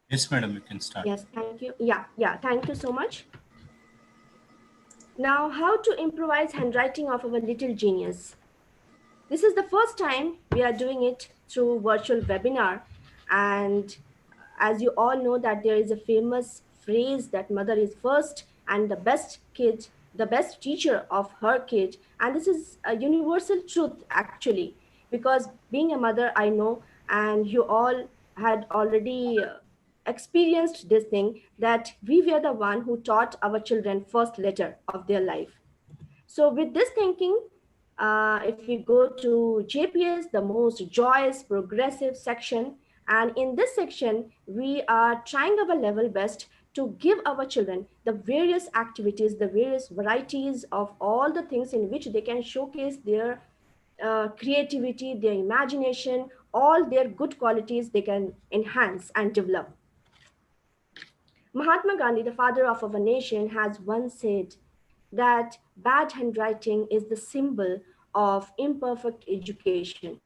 Yes, madam, you can start. Yes, thank you. Yeah, thank you so much. Now, how to improvise handwriting of our little genius. This is the first time we are doing it through virtual webinar. And as you all know that there is a famous phrase that mother is first and the best kid, the best teacher of her kid. And this is a universal truth actually, because being a mother, I know, and you all had already experienced this thing that we were the one who taught our children first letter of their life. So with this thinking, if we go to JPS, the most joyous, progressive section, and in this section, we are trying our level best to give our children the various activities, the various varieties of all the things in which they can showcase their creativity, their imagination, all their good qualities they can enhance and develop. Mahatma Gandhi, the father of our nation, has once said that bad handwriting is the symbol of imperfect education.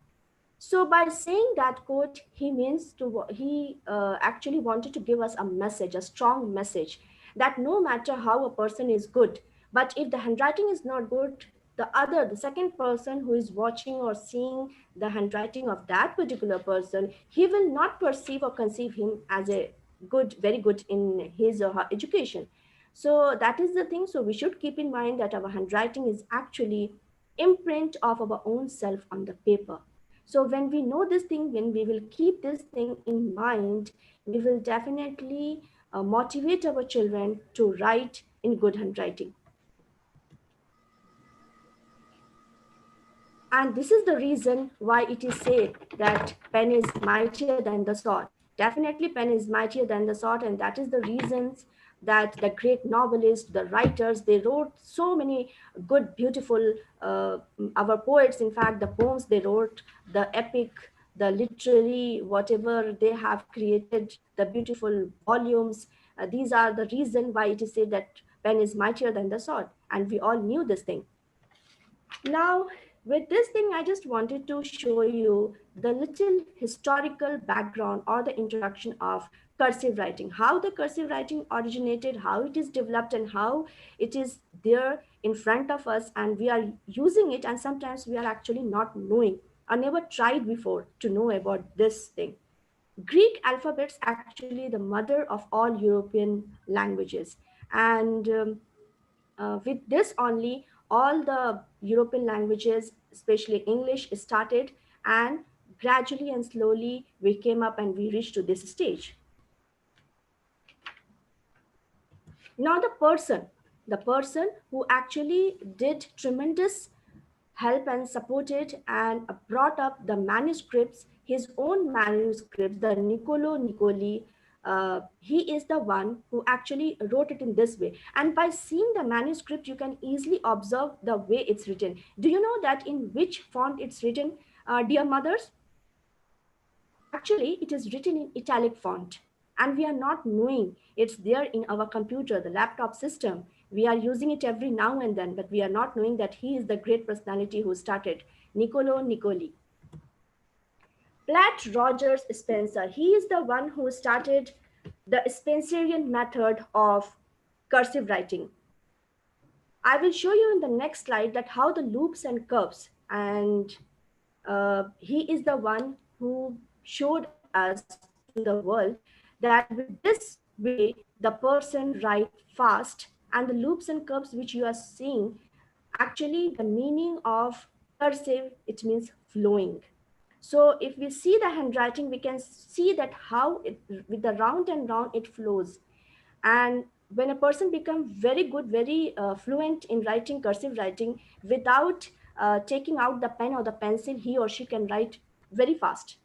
So, by saying that quote, he actually wanted to give us a message, a strong message, that no matter how a person is good, but if the handwriting is not good, the second person who is watching or seeing the handwriting of that particular person, he will not perceive or conceive him as a good, very good in his or her education. So that is the thing. So we should keep in mind that our handwriting is actually imprint of our own self on the paper. So when we know this thing, when we will keep this thing in mind, we will definitely motivate our children to write in good handwriting. And this is the reason why it is said that pen is mightier than the sword. Definitely, pen is mightier than the sword, and that is the reasons that the great novelists, the writers, they wrote so many good, beautiful, our poets, in fact, the poems they wrote, the epic, the literary, whatever they have created, the beautiful volumes. These are the reason why it is said that pen is mightier than the sword, and we all knew this thing. Now, with this thing, I just wanted to show you the little historical background or the introduction of cursive writing, how the cursive writing originated, how it is developed, and how it is there in front of us, and we are using it, and sometimes we are actually not knowing or never tried before to know about this thing. Greek alphabet's actually the mother of all European languages, and with this only all the European languages, especially English, started, and gradually and slowly we came up and we reached to this stage. Now the person who actually did tremendous help and supported and brought up the manuscripts, his own manuscripts, the Niccolo Nicoli. He is the one who actually wrote it in this way. And by seeing the manuscript, you can easily observe the way it's written. Do you know that in which font it's written, dear mothers? Actually, it is written in italic font, and we are not knowing it's there in our computer, the laptop system. We are using it every now and then, but we are not knowing that he is the great personality who started, Niccolo Nicoli. Platt Rogers Spencer, he is the one who started the Spencerian method of cursive writing. I will show you in the next slide that how the loops and curves, and he is the one who showed us to the world that with this way the person write fast, and the loops and curves which you are seeing, actually the meaning of cursive, it means flowing. So if we see the handwriting, we can see that how it, with the round and round it flows. And when a person becomes very good, very fluent in writing cursive writing, without taking out the pen or the pencil, he or she can write very fast.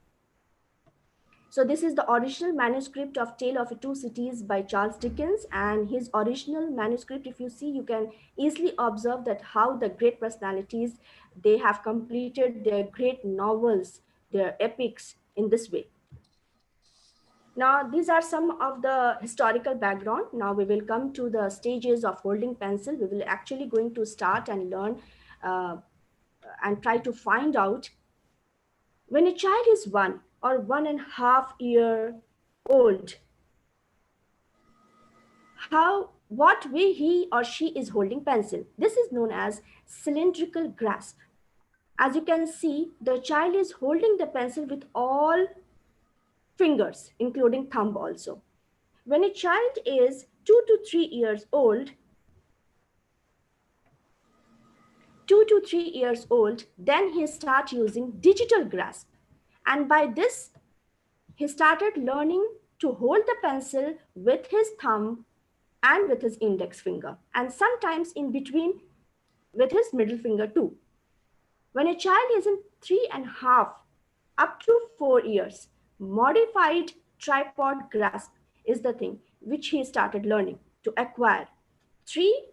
So this is the original manuscript of Tale of Two Cities by Charles Dickens, and his original manuscript, if you see, you can easily observe that how the great personalities, they have completed their great novels, their epics in this way. Now, these are some of the historical background. Now we will come to the stages of holding pencil. We will actually going to start and learn uh, and try to find out when a child is 1 or 1.5 year old. what way he or she is holding pencil. This is known as cylindrical grasp. As you can see, the child is holding the pencil with all fingers, including thumb also. When a child is 2 to 3 years old, 2 to 3 years old, then he start using digital grasp. And by this, he started learning to hold the pencil with his thumb and with his index finger, and sometimes in between with his middle finger too. When a child is in 3.5 up to 4 years, modified tripod grasp is the thing which he started learning to acquire. 3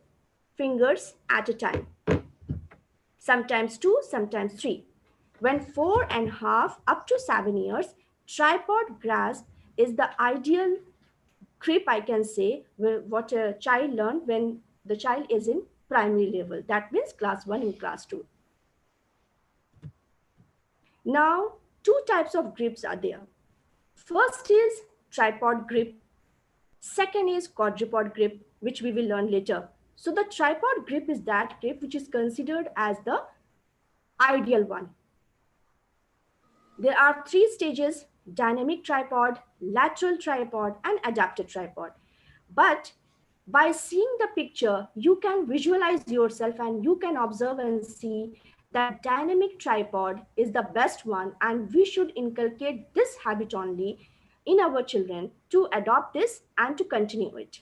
fingers at a time, sometimes 2, sometimes 3. When 4.5 up to 7 years, tripod grasp is the ideal grip, I can say, what a child learned when the child is in primary level. That means class 1 and class 2. Now, two types of grips are there. First is tripod grip. Second is quadrupod grip, which we will learn later. So the tripod grip is that grip which is considered as the ideal one. There are 3 stages: dynamic tripod, lateral tripod, and adapted tripod. But by seeing the picture, you can visualize yourself and you can observe and see that dynamic tripod is the best one, and we should inculcate this habit only in our children to adopt this and to continue it.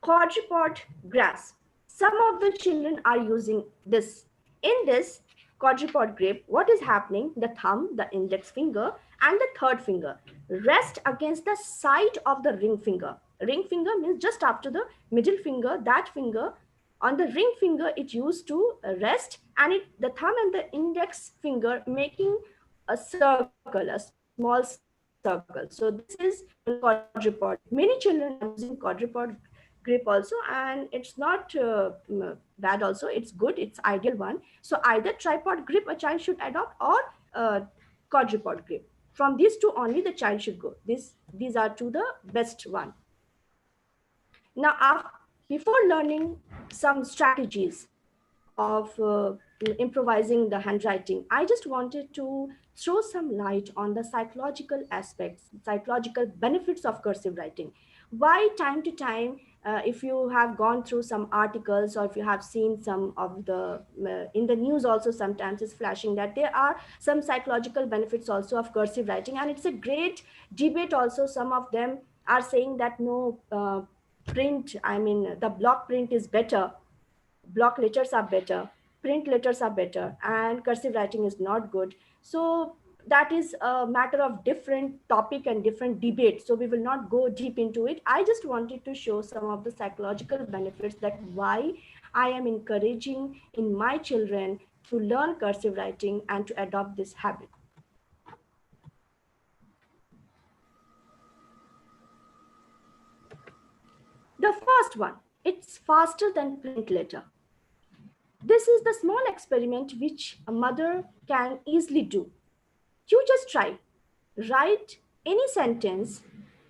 Quadrupod grasp. Some of the children are using this. In this quadrupod grip, what is happening? The thumb, the index finger, and the third finger rest against the side of the ring finger. Ring finger means just after the middle finger, that finger. On the ring finger, it used to rest, and the thumb and the index finger making a circle, a small circle. So this is called quadrupod. Many children are using quadrupod grip also, and it's not bad also. It's good, it's ideal one. So either tripod grip a child should adopt, or quadrupod grip. From these two only the child should go. These are two the best one. Now, before learning some strategies of improvising the handwriting, I just wanted to throw some light on the psychological aspects, psychological benefits of cursive writing. Why, time to time, if you have gone through some articles, or if you have seen some of the in the news also, sometimes it's flashing that there are some psychological benefits also of cursive writing, and it's a great debate also. Some of them are saying that no, print, I mean the block print is better, block letters are better, print letters are better, and cursive writing is not good. So that is a matter of different topic and different debate, so we will not go deep into it. I just wanted to show some of the psychological benefits, that why I am encouraging in my children to learn cursive writing and to adopt this habit. The first one, it's faster than print letter. This is the small experiment which a mother can easily do. You just try, write any sentence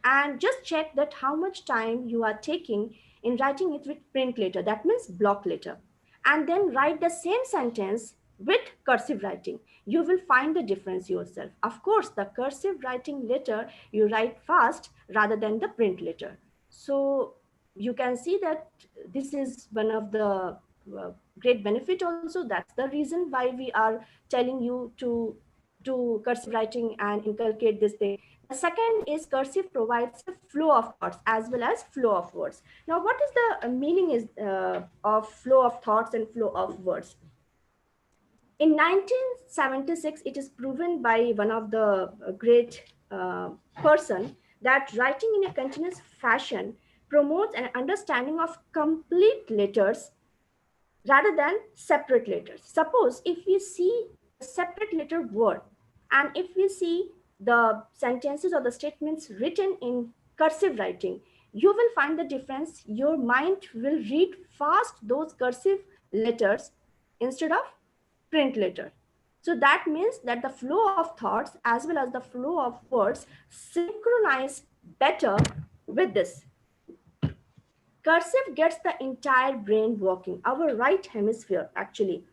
and just check that how much time you are taking in writing it with print letter, that means block letter, and then write the same sentence with cursive writing. You will find the difference yourself. Of course, the cursive writing letter you write fast rather than the print letter. So you can see that this is one of the great benefit also. That's the reason why we are telling you to do cursive writing and inculcate this thing. The second is cursive provides a flow of thoughts as well as flow of words. Now, what is the meaning is of flow of thoughts and flow of words? In 1976, it is proven by one of the great person that writing in a continuous fashion promotes an understanding of complete letters rather than separate letters. Suppose if we see the separate letter word, and if we see the sentences or the statements written in cursive writing, you will find the difference. Your mind will read fast those cursive letters instead of print letter. So that means that the flow of thoughts as well as the flow of words synchronize better with this. Cursive gets the entire brain working, our right hemisphere actually,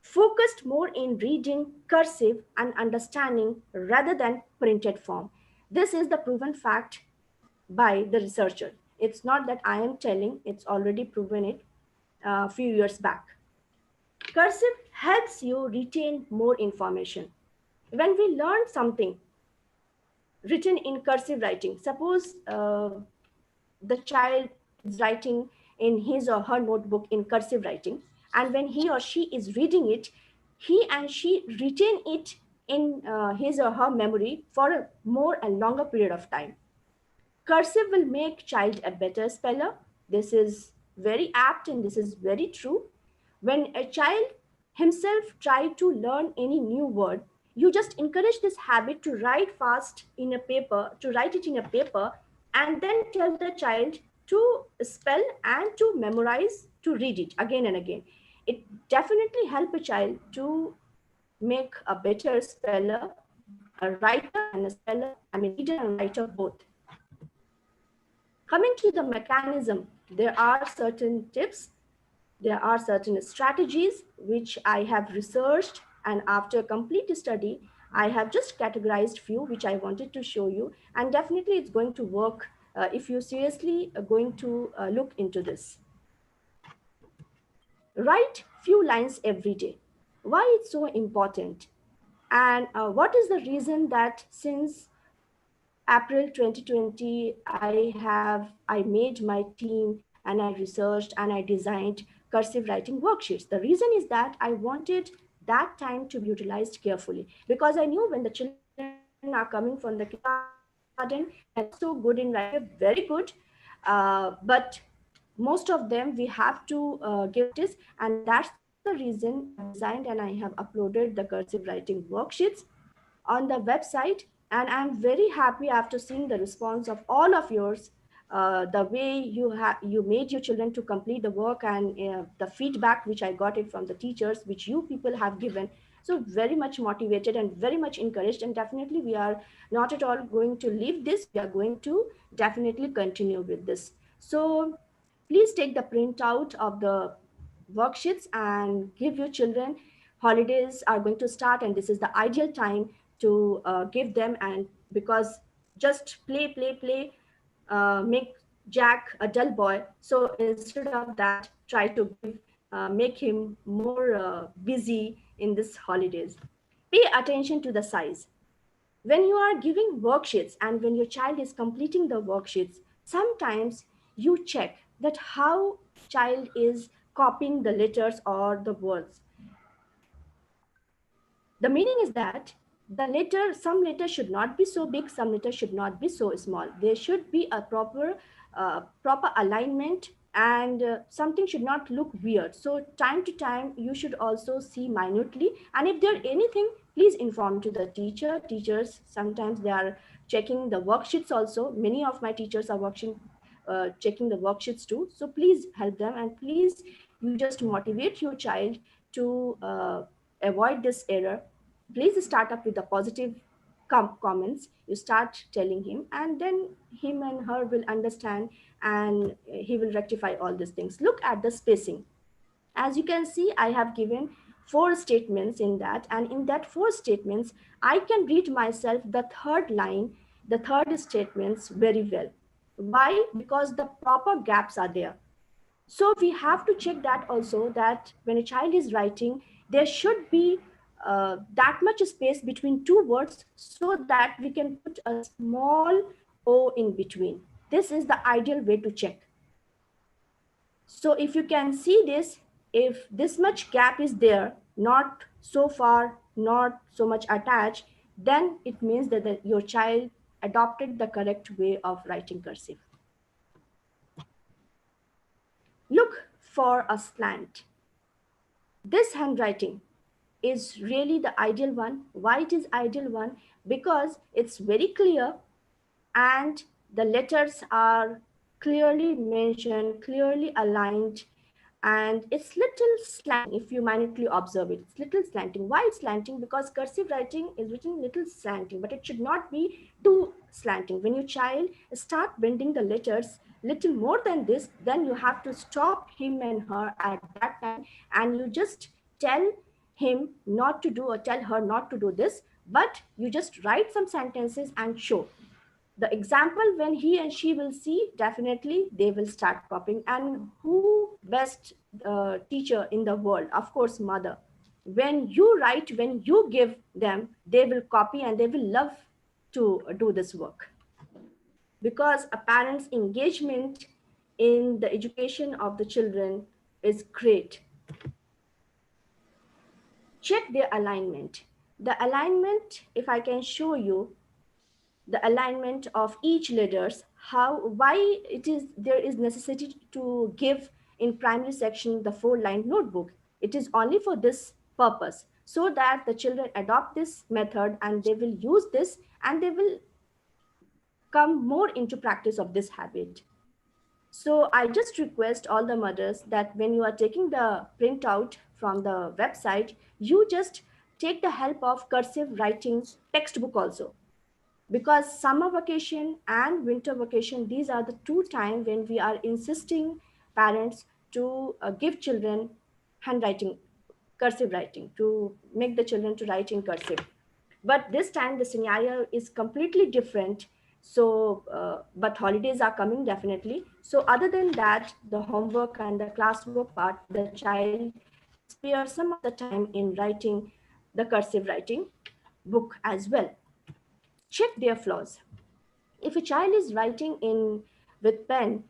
focused more in reading cursive and understanding rather than printed form. This is the proven fact by the researcher. It's not that I am telling, it's already proven it a few years back. Cursive helps you retain more information. When we learn something written in cursive writing, suppose the child is writing in his or her notebook in cursive writing, and when he or she is reading it, he and she retain it in his or her memory for a more and longer period of time. Cursive will make child a better speller. This is very apt and this is very true. When a child himself try to learn any new word, you just encourage this habit to write fast in a paper, to write it in a paper, and then tell the child to spell and to memorize, to read it again and again. It definitely help a child to make a better speller, a writer and a speller, I mean reader and writer both. Coming to the mechanism, there are certain tips, there are certain strategies which I have researched, and after complete study, I have just categorized few which I wanted to show you, and definitely it's going to work if you seriously are going to look into this. Write few lines every day. Why it's so important? And what is the reason that since April 2020, I made my team and I researched and I designed cursive writing worksheets. The reason is that I wanted that time to be utilized carefully because I knew when the children are coming from the kindergarten, they are not so good in writing, very good, but most of them we have to give practice, and that's the reason I have designed and I have uploaded the cursive writing worksheets on the website, and I'm very happy after seeing the response of all of yours, the way you made your children to complete the work, and the feedback which I got it from the teachers which you people have given. So very much motivated and very much encouraged, and definitely we are not at all going to leave this, we are going to definitely continue with this. So please take the printout of the worksheets and give your children. Holidays are going to start and this is the ideal time to give them, and because just play make Jack a dull boy, so instead of that try to give make him more busy in this holidays. Pay attention to the size. When you are giving worksheets and when your child is completing the worksheets, sometimes you check that how child is copying the letters or the words. The meaning is that the letter, some letters should not be so big, some letters should not be so small. There should be a proper alignment, and something should not look weird. So time to time you should also see minutely, and if there anything, please inform to the teacher. Teachers sometimes they are checking the worksheets also. Many of my teachers are checking the worksheets too, so please help them, and please you just motivate your child to avoid this error. Please start up with the positive comments. You start telling him, and then him and her will understand, and he will rectify all these things. Look at the spacing. As you can see, I have given four statements in that, and in that four statements I can read myself the third line, the third statements very well. Why? Because the proper gaps are there. So we have to check that also, that when a child is writing, there should be that much space between two words so that we can put a small o in between. This is the ideal way to check. So if you can see this, if this much gap is there, not so far, not so much attached, then it means that your child adopted the correct way of writing cursive. Look for a slant. This handwriting is really the ideal one. Why it is ideal one? Because it's very clear, and the letters are clearly mentioned, clearly aligned, and it's little slanting if you minutely observe it. It's little slanting. Why it's slanting? Because cursive writing is written little slanting, but it should not be too slanting. When your child start bending the letters, little more than this, then you have to stop him and her at that time, and you just tell him not to do or tell her not to do this, but you just write some sentences and show the example. When he and she will see, definitely they will start copying. And who best teacher in the world? Of course, mother. When you write, when you give them, they will copy and they will love to do this work, because a parent's engagement in the education of the children is great. Check their alignment. The alignment, if I can show you, the alignment of each letters, how, why it is there is necessity to give in primary section the 4-line notebook. It is only for this purpose, so that the children adopt this method and they will use this, and they will come more into practice of this habit. So I just request all the mothers that when you are taking the printout from the website, you just take the help of cursive writing textbook also, because summer vacation and winter vacation, these are the two times when we are insisting parents to give children handwriting, cursive writing, to make the children to write in cursive. But this time the scenario is completely different. So but holidays are coming definitely, so other than that, the homework and the classwork part, the child spare some of the time in writing the cursive writing book as well. Check their flaws. If a child is writing in with pen,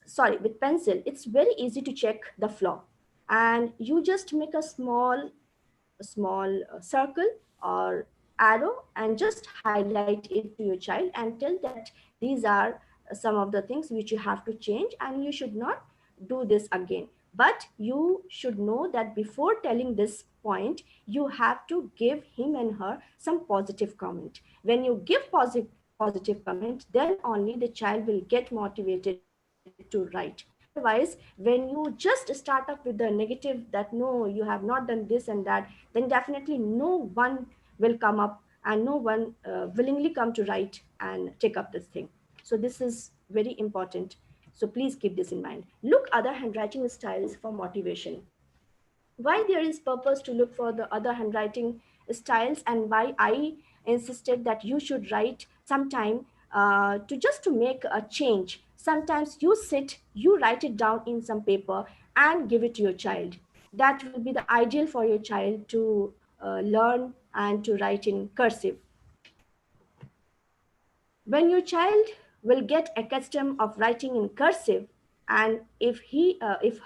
sorry, with pencil, it's very easy to check the flaw. And you just make a small circle or arrow and just highlight it to your child and tell that these are some of the things which you have to change and you should not do this again. But you should know that before telling this point, you have to give him and her some positive comment. When you give positive comment, then only the child will get motivated to write. Otherwise, when you just start up with the negative that no, you have not done this and that, then definitely no one will come up and no one willingly come to write and take up this thing. So this is very important. So please keep this in mind. Look other handwriting styles for motivation. Why there is purpose to look for the other handwriting styles, and why I insisted that you should write sometime to just to make a change. Sometimes you sit, you write it down in some paper and give it to your child. That will be the ideal for your child to learn and to write in cursive. When your child will get accustomed of writing in cursive, and if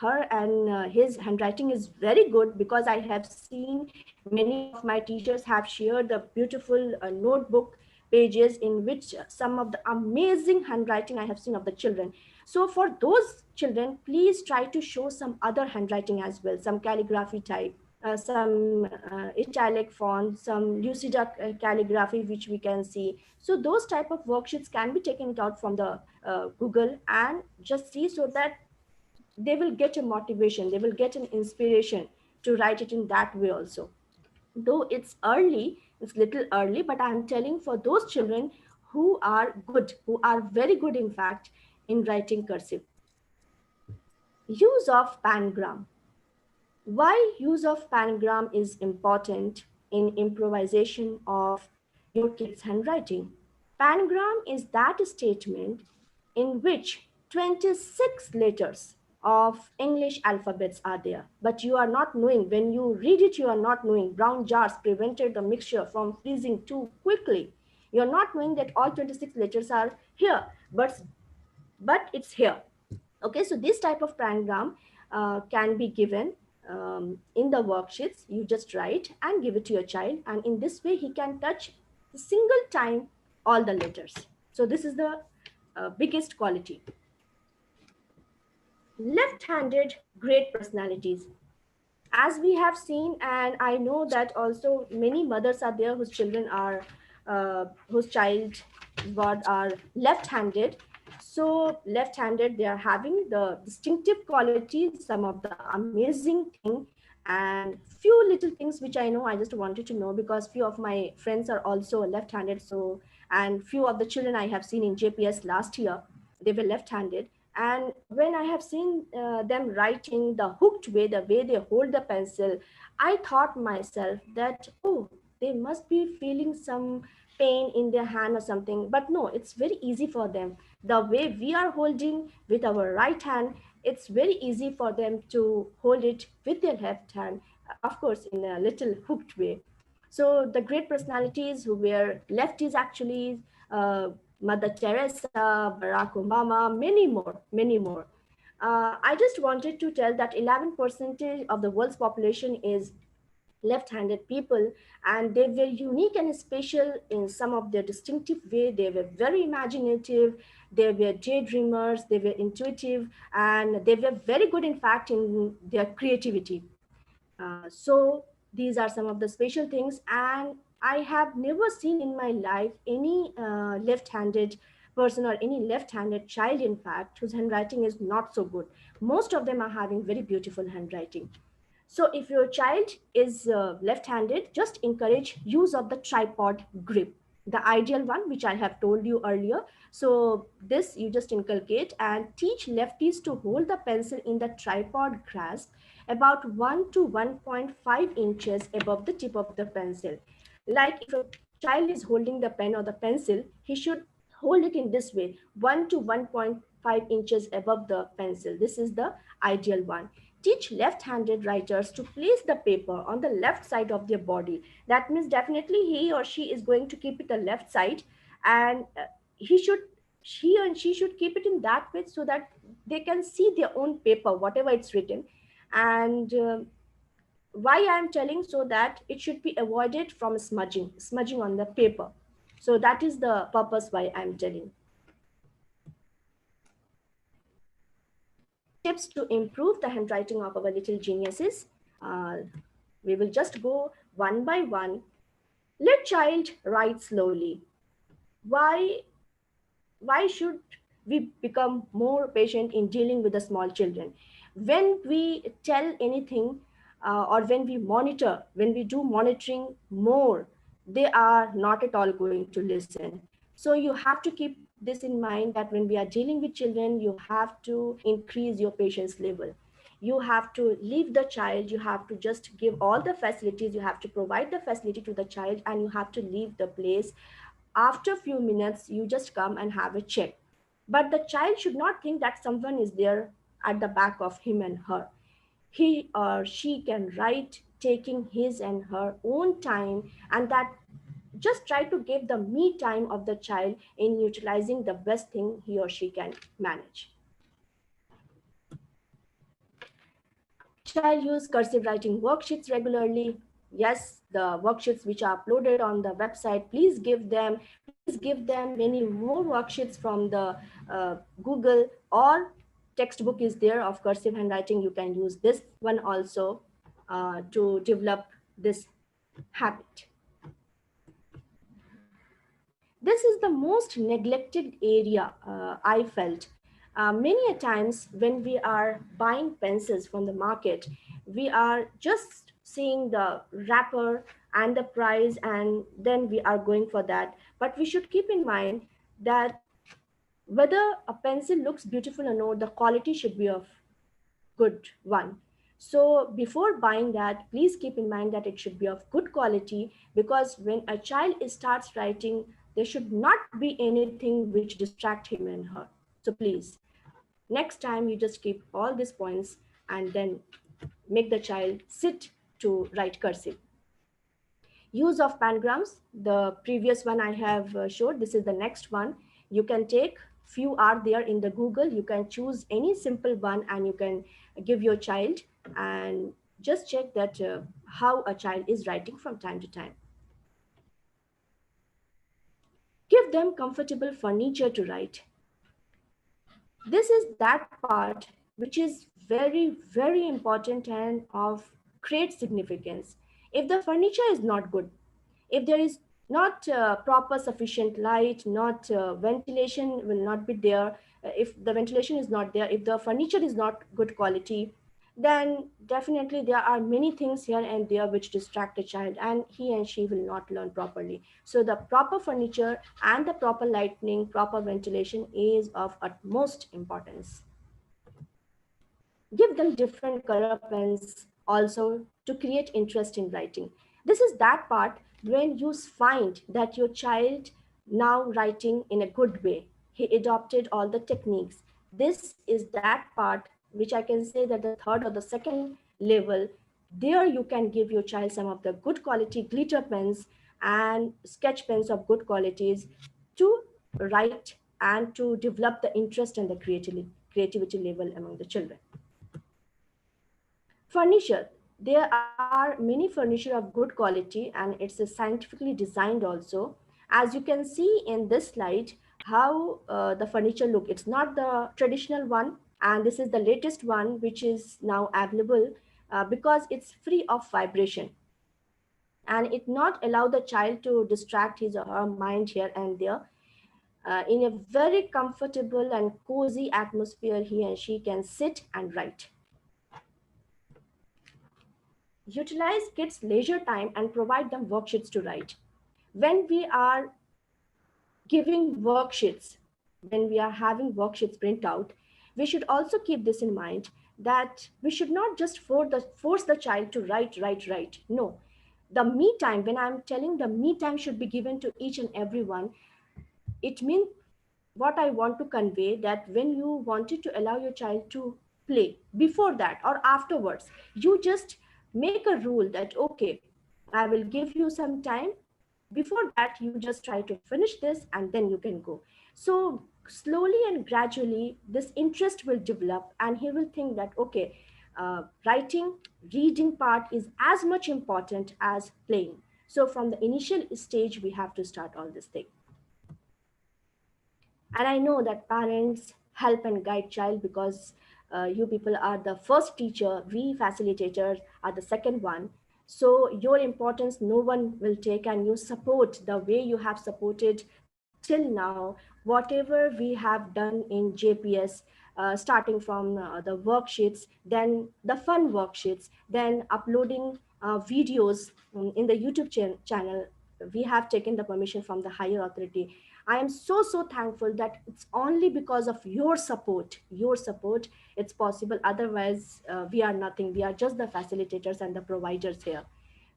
her and his handwriting is very good, because I have seen many of my teachers have shared the beautiful notebook pages in which some of the amazing handwriting I have seen of the children. So for those children, please try to show some other handwriting as well, some calligraphy type, some italic font, some lucida calligraphy, which we can see. So those type of worksheets can be taken it out from the Google and just see, so that they will get a motivation, they will get an inspiration to write it in that way also. Though it's early, it's little early, but I'm telling for those children who are good, who are very good in fact in writing cursive. Use of pangram. Why use of pangram is important in improvisation of your kid's handwriting? Pangram is that statement in which 26 letters of English alphabets are there, but you are not knowing. When you read it, you are not knowing. Brown jars prevented the mixture from freezing too quickly. You're not knowing that all 26 letters are here, but it's here. Okay, so this type of pangram can be given in the worksheets. You just write and give it to your child, and in this way he can touch the single time all the letters. So this is the biggest quality. Left-handed great personalities. As we have seen, and I know that also many mothers are there whose children are whose child god are left-handed. So left-handed, they are having the distinctive qualities, some of the amazing thing, and few little things which I know. I just wanted to know because few of my friends are also left-handed. So, and few of the children I have seen in JPS last year, they were left-handed. And when I have seen them writing the hooked way, the way they hold the pencil, I thought myself that, oh, they must be feeling some pain in their hand or something. But no, it's very easy for them. The way we are holding with our right hand, it's very easy for them to hold it with their left hand, of course, in a little hooked way. So the great personalities who were lefties actually, uh, Mother Teresa, Barack Obama, many more, many more. I just wanted to tell that 11% of the world's population is left-handed people, and they were unique and special in some of their distinctive way. They were very imaginative, they were daydreamers, they were intuitive, and they were very good, in fact, in their creativity. So these are some of the special things, and I have never seen in my life any left-handed person or any left-handed child, in fact, whose handwriting is not so good. Most of them are having very beautiful handwriting. So if your child is left-handed, just encourage use of the tripod grip, the ideal one, which I have told you earlier. So this you just inculcate and teach lefties to hold the pencil in the tripod grasp about 1 to 1.5 inches above the tip of the pencil. Like if a child is holding the pen or the pencil, he should hold it in this way, 1 to 1.5 inches above the pencil. This is the ideal one. Teach left-handed writers to place the paper on the left side of their body. That means definitely he or she is going to keep it the left side, and he should she and she should keep it in that way so that they can see their own paper, whatever it's written. And why I am telling, so that it should be avoided from smudging on the paper. So that is the purpose why I'm telling. Tips to improve the handwriting of our little geniuses. Uh, we will just go one by one. Let child write slowly. Why why should we become more patient in dealing with the small children? When we tell anything, or when we do monitoring more, they are not at all going to listen. So you have to keep this in mind, that when we are dealing with children, you have to increase your patience level. You have to leave the child, you have to just give all the facilities, you have to provide the facility to the child, and you have to leave the place. After a few minutes, you just come and have a check. But the child should not think that someone is there at the back of him and her. He or she can write taking his and her own time, and that just try to give the me time of the child in utilizing the best thing he or she can manage. Child use cursive writing worksheets regularly. Yes, the worksheets which are uploaded on the website, please give them many more worksheets from the Google, or textbook is there of cursive handwriting. You can use this one also to develop this habit. This is the most neglected area, I felt. Many a times when we are buying pencils from the market, we are just seeing the wrapper and the price, and then we are going for that. But we should keep in mind that whether a pencil looks beautiful or not, the quality should be of good one. So before buying that, please keep in mind that it should be of good quality, because when a child starts writing, there should not be anything which distract him and her. So please, next time you just keep all these points and then make the child sit to write cursive. Use of pangrams, the previous one I have showed, this is the next one. You can take, few are there in the Google, you can choose any simple one and you can give your child, and just check that how a child is writing from time to time. Give them comfortable furniture to write. This is that part which is very, very important and of great significance. If the furniture is not good, if there is not proper sufficient light, not ventilation will not be there, if the ventilation is not there, if the furniture is not good quality, then definitely there are many things here and there which distract a child, and he and she will not learn properly. So the proper furniture and the proper lighting, proper ventilation is of utmost importance. Give them different color pens also to create interest in writing. This is that part when you find that your child now writing in a good way. He adopted all the techniques. This is that part which I can say that the third or the second level. There you can give your child some of the good quality glitter pens and sketch pens of good qualities to write and to develop the interest and the creativity level among the children. Furniture. There are many furniture of good quality and it's a scientifically designed also. As you can see in this slide, how the furniture look. It's not the traditional one, and this is the latest one which is now available because it's free of vibration, and it not allow the child to distract his or her mind here and there. In a very comfortable and cozy atmosphere, he and she can sit and write. Utilize kids' leisure time and provide them worksheets to write. When we are giving worksheets, when we are having worksheets print out, we should also keep this in mind that we should not just force the child to write. No. The me time, when I'm telling the me time should be given to each and everyone, it means what I want to convey that when you wanted to allow your child to play before that or afterwards, you just make a rule that okay, I will give you some time. Before that, you just try to finish this and then you can go. So slowly and gradually, this interest will develop, and he will think that okay, writing, reading part is as much important as playing. So from the initial stage, we have to start all this thing. And I know that parents help and guide child because you people are the first teacher, we facilitators are the second one. So your importance no one will take, and you support the way you have supported till now whatever we have done in JPS, starting from the worksheets, then the fun worksheets, then uploading videos in the YouTube channel. We have taken the permission from the higher authority. I am so thankful that it's only because of your support it's possible. Otherwise, we are nothing. We are just the facilitators and the providers here.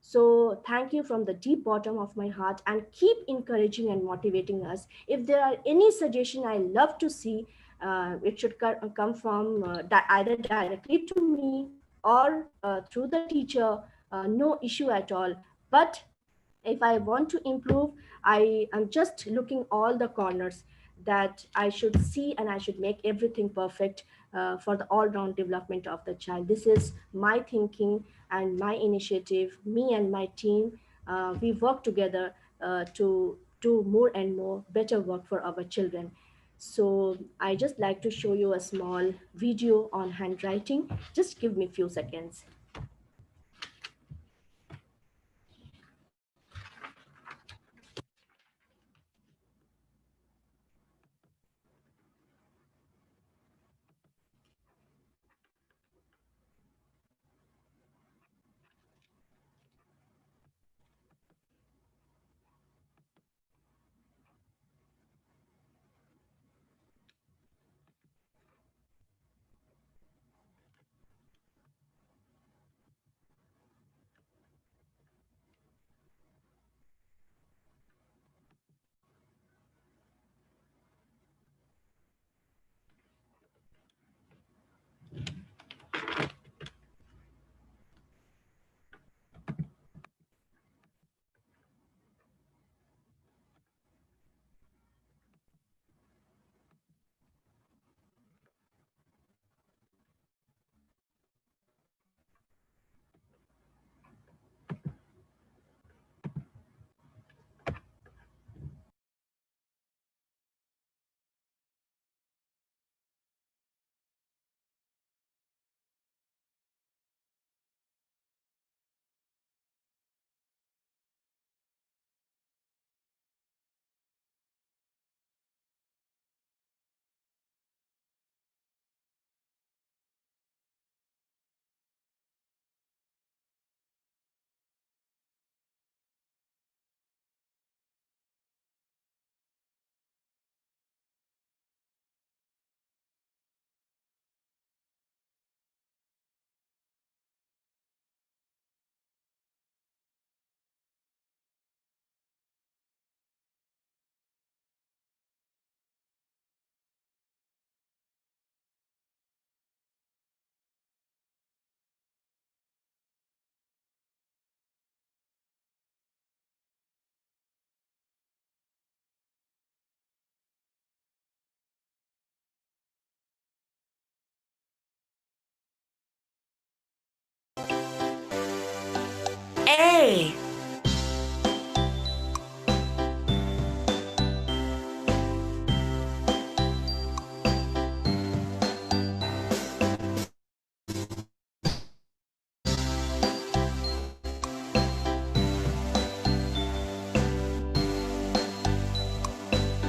So thank you from the deep bottom of my heart, and keep encouraging and motivating us. If there are any suggestion, I love to see. It should come from either directly to me or through the teacher. No issue at all. But if I want to improve, I am just looking all the corners that I should see, and I should make everything perfect for the all-round development of the child. This is my thinking and my initiative. Me and my team, we work together to do more and more better work for our children. So I just like to show you a small video on handwriting. Just give me a few seconds.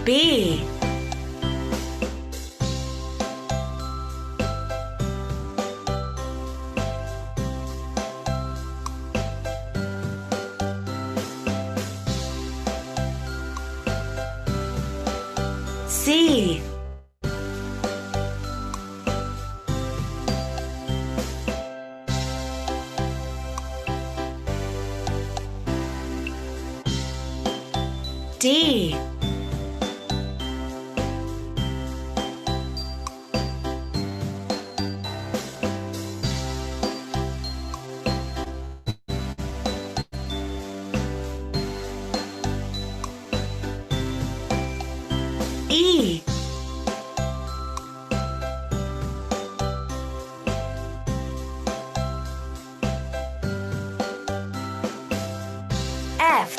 B. C. D. E. F.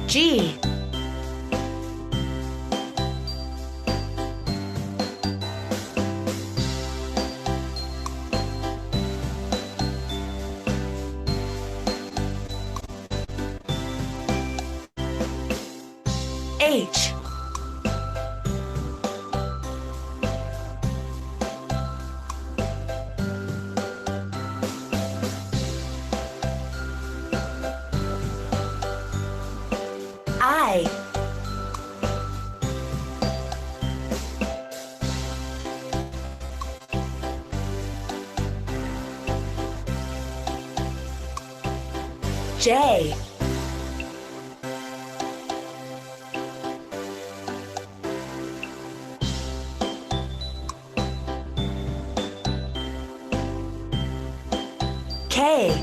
G. H. I. J. K.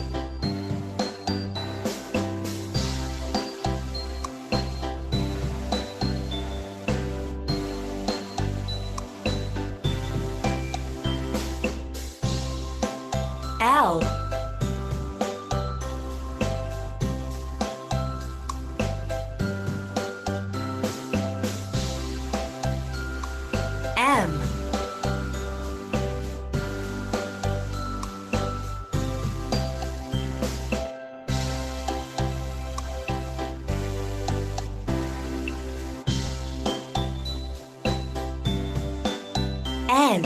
L. M. N.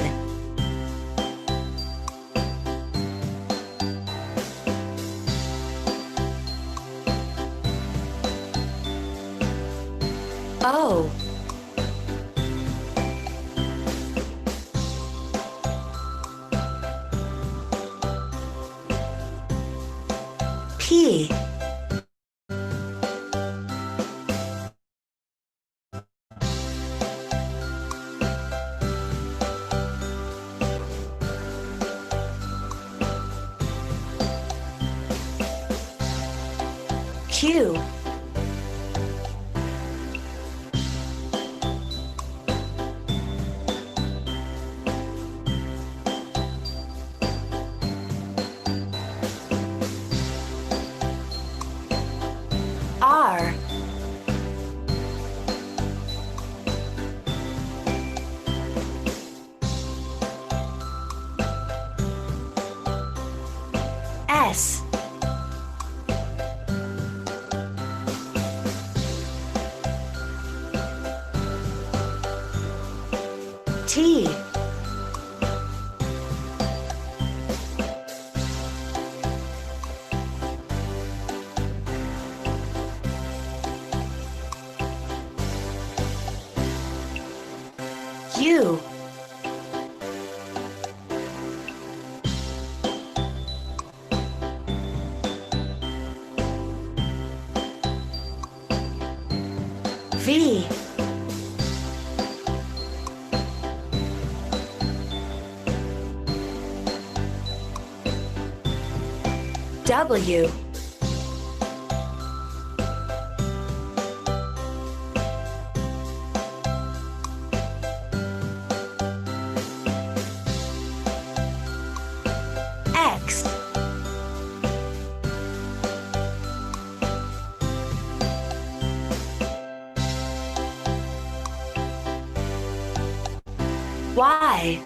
O. P. Q. R. S. T. U. V. W. X. Y,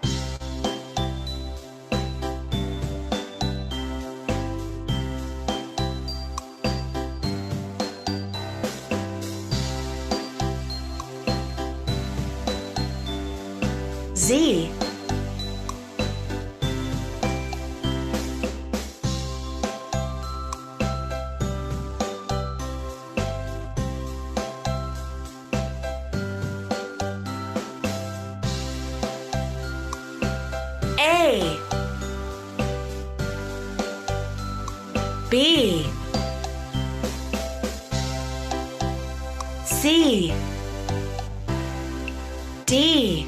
Z, A, B, C, D,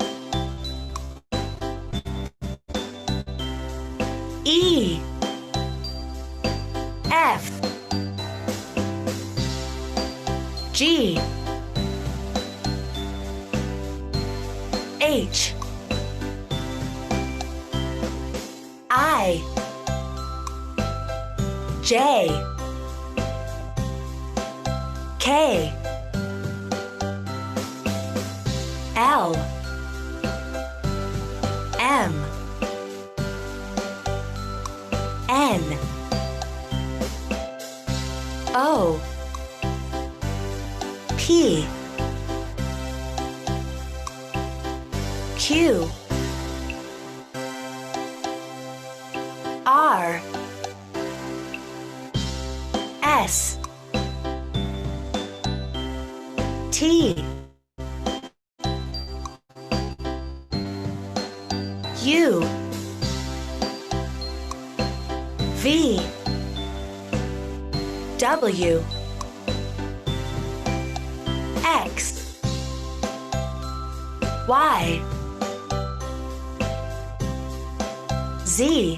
E, F, G, H, I, J, K, L, M, N, O, P, Q, R, S, T, U, V, W, X, Y, Z,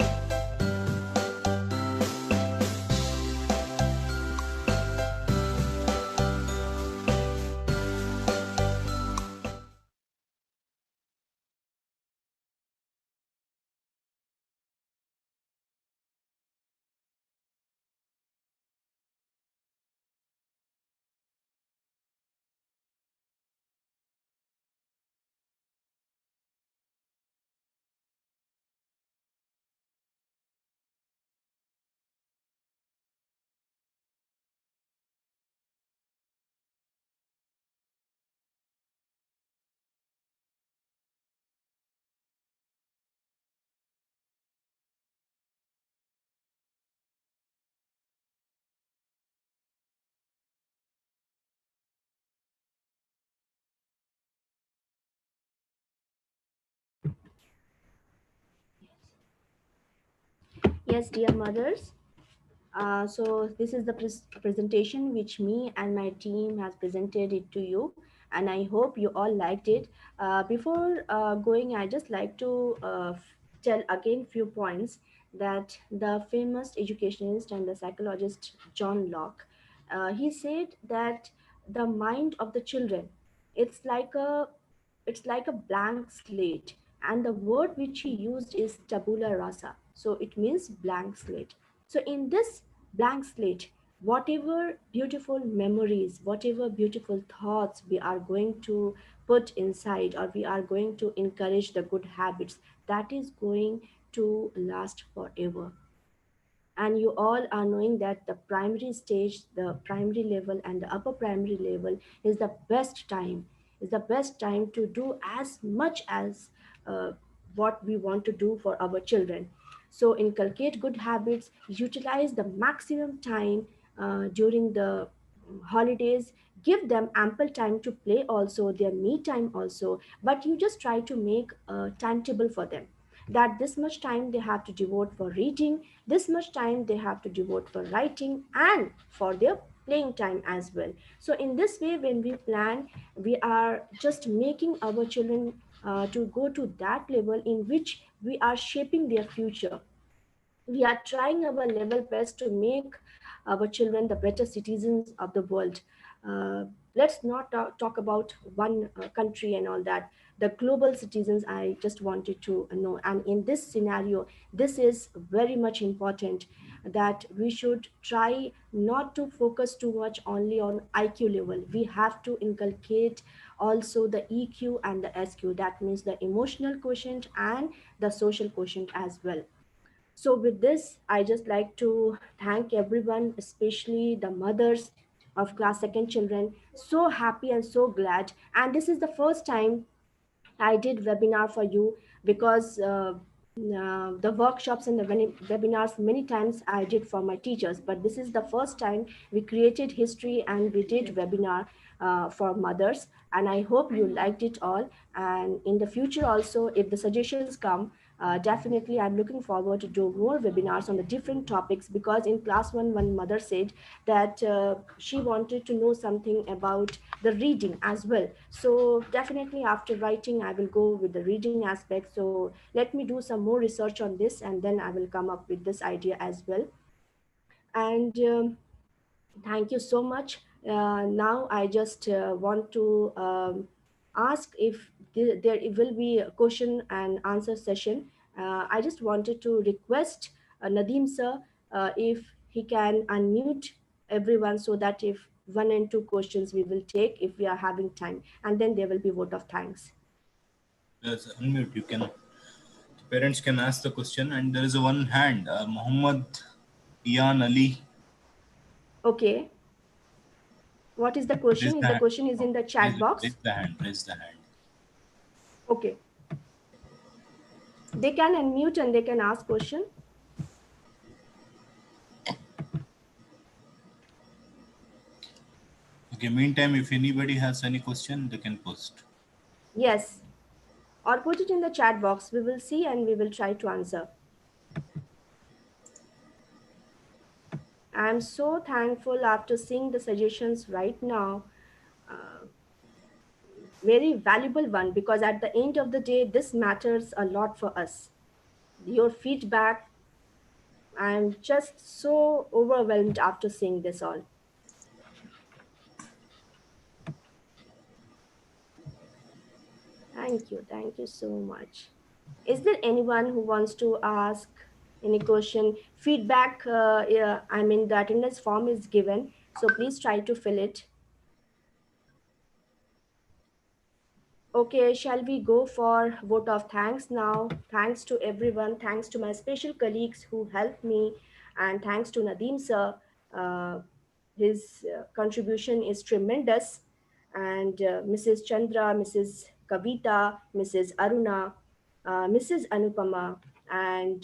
Yes, dear mothers. So this is the presentation which me and my team has presented it to you, and I hope you all liked it. Before going, I just like to tell again few points that the famous educationist and the psychologist John Locke, he said that the mind of the children, it's like a it's like a blank slate, and the word which he used is tabula rasa, so it means blank slate. So in this blank slate, whatever beautiful memories, whatever beautiful thoughts we are going to put inside, or we are going to encourage the good habits, that is going to last forever. And you all are knowing that the primary stage, the primary level and the upper primary level is the best time, is the best time to do as much as uh, what we want to do for our children. So inculcate good habits, utilize the maximum time during the holidays, give them ample time to play also, their me time also, but you just try to make a timetable for them, that this much time they have to devote for reading, this much time they have to devote for writing, and for their playing time as well. So in this way, when we plan, we are just making our children to go to that level in which we are shaping their future. We are trying our level best to make our children the better citizens of the world. Let's not talk about one country and all that, the global citizens I just wanted to know. And in this scenario, this is very much important, that we should try not to focus too much only on IQ level. We have to inculcate also the EQ and the SQ, that means the emotional quotient and the social quotient as well. So with this, I just like to thank everyone, especially the mothers of class second children. So happy and so glad. And this is the first time I did webinar for you, because the workshops and the webinars many times I did for my teachers, but this is the first time we created history and we did webinar for mothers, and I hope you liked it all. And in the future also, if the suggestions come, definitely I'm looking forward to do more webinars on the different topics, because in class one mother said that she wanted to know something about the reading as well. So definitely after writing, I will go with the reading aspect. So let me do some more research on this, and then I will come up with this idea as well. And thank you so much. Now I just want to ask if there will be a question and answer session. I just wanted to request Nadeem sir, if he can unmute everyone, so that if one and two questions we will take if we are having time, and then there will be vote of thanks. Yes, unmute. You can. Parents can ask the question, and there is a one hand. Muhammad Ian Ali. Okay. What is the question? Raise Is the the hand. question is in the Raise, chat box? raise the hand. Raise the hand. Okay. They can unmute and they can ask question. Okay. Meantime, if anybody has any question, they can post. Yes. Or put it in the chat box. We will see and we will try to answer. I'm so thankful after seeing the suggestions right now. Uh, Very valuable one, because at the end of the day, this matters a lot for us. Your feedback, I'm just so overwhelmed after seeing this all. Thank you so much. Is there anyone who wants to ask any question? Feedback, yeah, I mean, the attendance form is given, so please try to fill it. Okay, shall we go for vote of thanks now? Thanks to everyone. Thanks to my special colleagues who helped me, and thanks to Nadeem sir. Uh, his contribution is tremendous. And Mrs. Chandra, Mrs. Kavita, Mrs. Aruna, Mrs. Anupama, and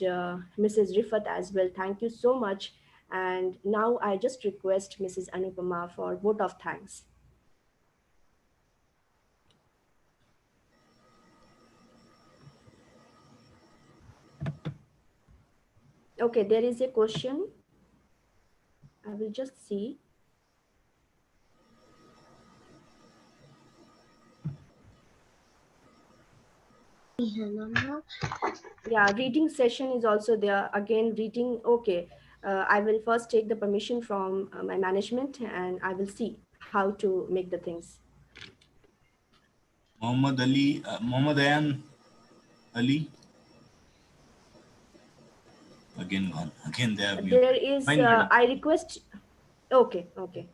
Mrs. Rifat as well. Thank you so much. And now I just request Mrs. Anupama for vote of thanks. Okay, there is a question. I will just see. Yeah, reading session is also there. Again, reading. Okay, I will first take the permission from my management, and I will see how to make the things. Muhammad Ali. Muhammad Ian Ali. Again gone. Again they have There muted. is, Fine, madam. I request. Okay, okay.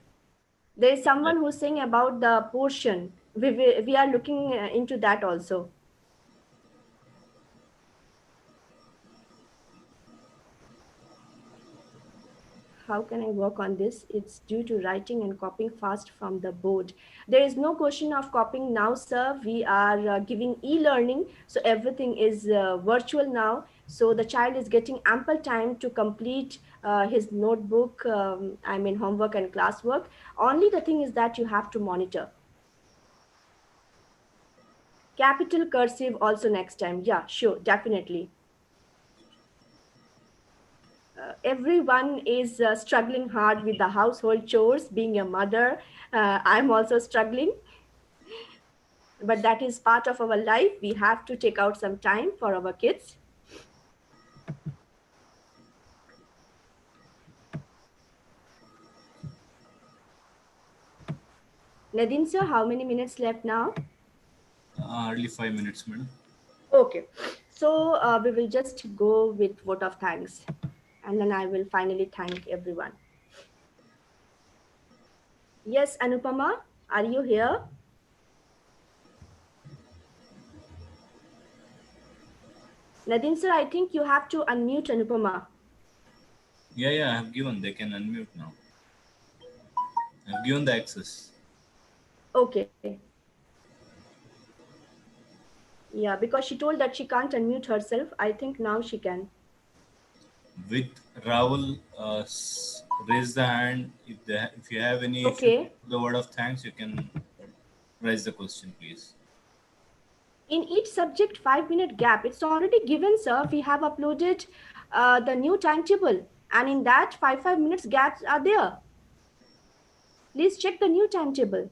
There is Let, someone who's saying about the portion. We are looking into that also. How can I work on this? It's due to writing and copying fast from the board. There is no question of copying now, sir. We are giving e-learning, so everything is virtual now. So the child is getting ample time to complete his notebook, I mean homework and classwork. Only the thing is that you have to monitor. Capital cursive also next time. Yeah, sure, definitely. Everyone is struggling hard with the household chores. Being a mother, I'm also struggling, but that is part of our life. We have to take out some time for our kids. Nadine sir, how many minutes left now? hardly 5 minutes, madam. Okay, so we will just go with vote of thanks, and then I will finally thank everyone. Yes, Anupama, are you here? Nadeem sir, I think you have to unmute Anupama. Yeah, I have given. They can unmute now. I've given the access. Okay. Yeah, because she told that she can't unmute herself. I think now she can. With Rahul, raise the hand. If you have any issue with Okay. the word of thanks, you can raise the question, please. In each subject, 5 minute gap. It's already given, sir. We have uploaded the new timetable. And in that, 5 minutes gaps are there. Please check the new timetable.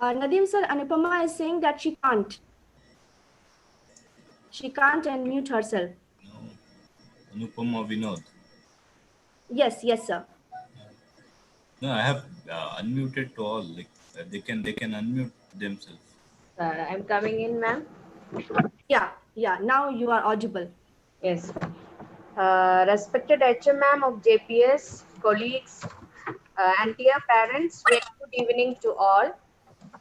Nadeem sir, Anupama is saying that she can't. She can't unmute herself. No, Anupama Vinod. Yes, sir. No, I have unmuted to all. Like they can unmute themselves. I'm coming in, ma'am. Yeah. Now you are audible. Yes. Respected HM ma'am of JPS, colleagues, and dear parents, very good evening to all.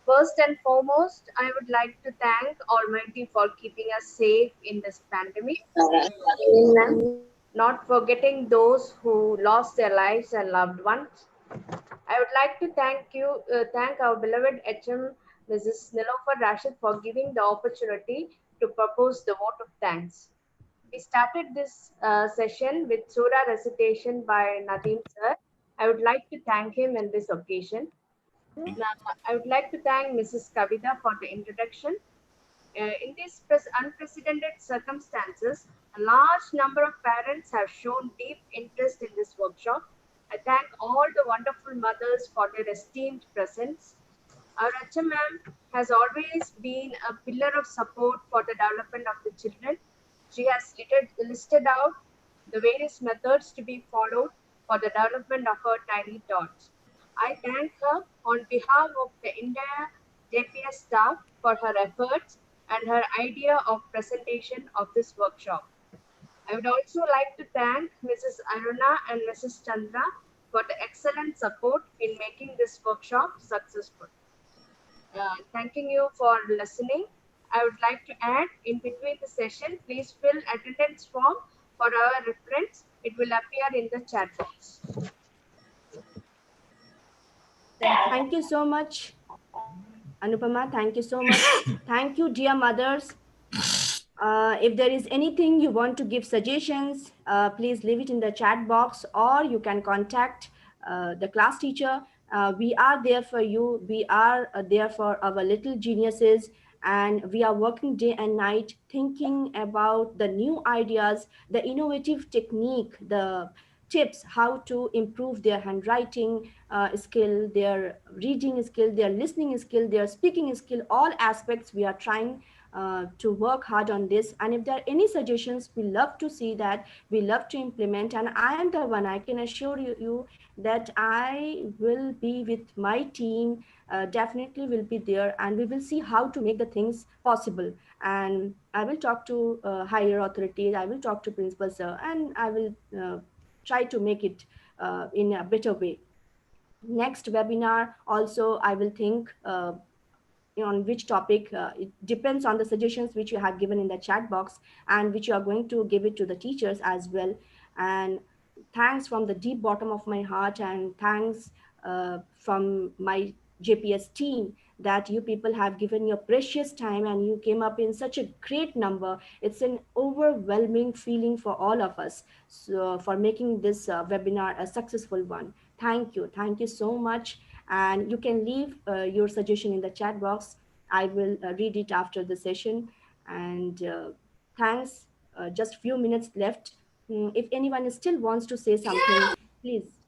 First and foremost, I would like to thank Almighty for keeping us safe in this pandemic. Not forgetting those who lost their lives and loved ones. I would like to thank our beloved HM, Mrs. Nilofer Rashid, for giving the opportunity to propose the vote of thanks. We started this session with Surah recitation by Nadeem sir. I would like to thank him in this occasion. Now, I would like to thank Mrs. Kavita for the introduction. In these unprecedented circumstances, a large number of parents have shown deep interest in this workshop. I thank all the wonderful mothers for their esteemed presence. Our HMM has always been a pillar of support for the development of the children. She has listed out the various methods to be followed for the development of her tiny tots. I thank her on behalf of the entire JPS staff for her efforts and her idea of presentation of this workshop. I would also like to thank Mrs. Aruna and Mrs. Chandra for the excellent support in making this workshop successful. Thanking you for listening. I would like to add in between the session, please fill attendance form for our reference. It will appear in the chat box. Thank you so much, Anupama. Thank you so much. Thank you, dear mothers. If there is anything you want to give suggestions, please leave it in the chat box or you can contact the class teacher. We are there for you. We are there for our little geniuses, and we are working day and night thinking about the new ideas, the innovative technique, the tips how to improve their handwriting skill, their reading skill, their listening skill, their speaking skill. All aspects we are trying to work hard on this. And if there are any suggestions, we love to see that, we love to implement. And I am the one, I can assure you that I will be with my team, definitely will be there, and we will see how to make the things possible. And I will talk to higher authorities, I will talk to principal sir, and I will try to make it in a better way. Next webinar also I will think on which topic. It depends on the suggestions which you have given in the chat box and which you are going to give it to the teachers as well. And thanks from the deep bottom of my heart, and thanks from my JPS team, that you people have given your precious time and you came up in such a great number. It's an overwhelming feeling for all of us, so for making this webinar a successful one. Thank you so much. And you can leave your suggestion in the chat box. I will read it after the session. And thanks. Just few minutes left. If anyone still wants to say something, please.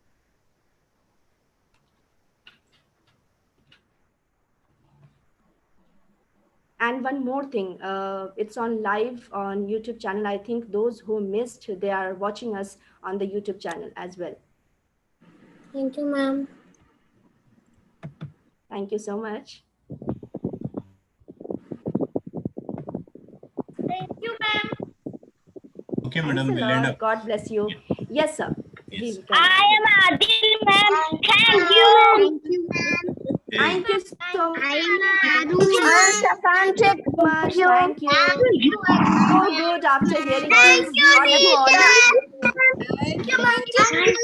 And one more thing, it's on live on YouTube channel. I think those who missed, they are watching us on the YouTube channel as well. Thank you, ma'am. Thank you so much. Thank you, ma'am. Okay, Thanks madam. a We'll end lot. up. God bless you. Yes, sir. Yes. We can. I am Adil, ma'am. Thank you, ma'am. Thank you, ma'am. Hey, Thank you so I am Arun, Safanchik, much. thank you. Thank you. So good after hearing Thank this. you, God bless you all. teacher. Thank you, ma'am.